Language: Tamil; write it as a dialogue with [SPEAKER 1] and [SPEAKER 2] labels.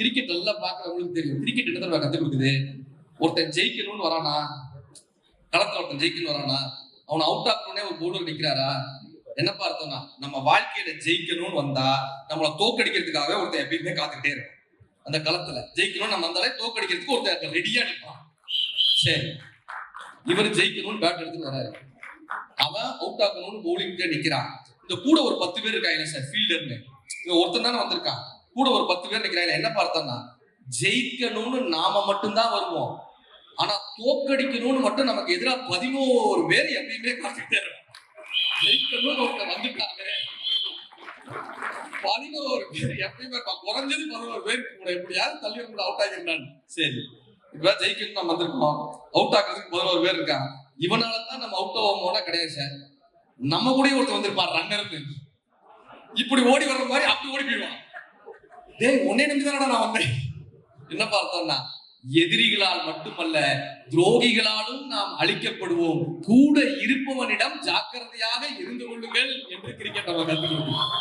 [SPEAKER 1] கிரிக்கெட் நல்லா பாக்குறவங்களுக்கு தெரியும். கிரிக்கெட் என்ன தடவை கத்துக் கொடுக்குது? ஒருத்தன் ஜெயிக்கணும்னு வரானா, களத்துல ஒருத்தன் ஜெயிக்கணும்னு வரானா, அவனை அவுட் ஆக்கணும்னே ஒரு பவுலர் நிக்கிறாரா, என்னப்பா அர்த்தம்னா நம்ம வாழ்க்கையில ஜெயிக்கணும்னு வந்தா நம்மளை தோக்கடிக்கிறதுக்காகவே ஒருத்தன் எப்பயுமே காத்துக்கிட்டே இருக்கும். அந்த களத்துல ஜெயிக்கணும்னு நம்ம வந்தாலே தோக்கடிக்கிறதுக்கு ஒருத்தர் ரெடியா நிற்பான். சரி, இவர் ஜெயிக்கணும்னு பேட் எடுத்துட்டு வராரு, அவன் அவுட் ஆக்கணும்னு பவுலிங் நிக்கிறான். இந்த கூட ஒரு 10 பேர் இருக்காங்க சார், ஃபீல்டர்னு. இவன் ஒருத்தன் தானே வந்திருக்கான், கூட ஒரு 10 பேர் நிக்கிறாங்க. என்ன பார்த்தோம்னா ஜெயிக்கணும்னு நாம மட்டும்தான் வருவோம், ஆனா தோக்கடிக்கணும்னு மட்டும் நமக்கு எதிராக 11 பேர் எப்பயுமே காத்துக்கிட்டே இருக்கும். ஜெயிக்கணும்னு ஒருத்தர் வந்துட்டாங்க, 11 பேர் எப்பயுமே குறைஞ்சது 11 பேர் கூட எப்படியாவது தள்ளி வந்து அவுட் ஆகிருந்தாங்க. சரி, இப்ப ஜெயிக்கணும் நம்ம வந்திருக்கோம், அவுட் ஆக்குறதுக்கு 11 பேர் இருக்காங்க. இவனாலதான் நம்ம அவுட் ஆகும்போனா கிடையாது சார், நம்ம கூட ஒருத்தர் வந்திருப்பான் ரன்னர், இப்படி ஓடி வர்ற மாதிரி அப்படி ஓடி போயிடுவான். டேய் உன்னை நம்பிதானடா நான் வந்தேன். என்ன பார்த்தோம்னா எதிரிகளால் மட்டுமல்ல துரோகிகளாலும் நாம் அழிக்கப்படுவோம், கூட இருப்பவனிடம் ஜாக்கிரதையாக இருந்து கொள்ளுங்கள் என்று கிரிக்கெட் நம்ம கற்றுக் கொடுக்கும்.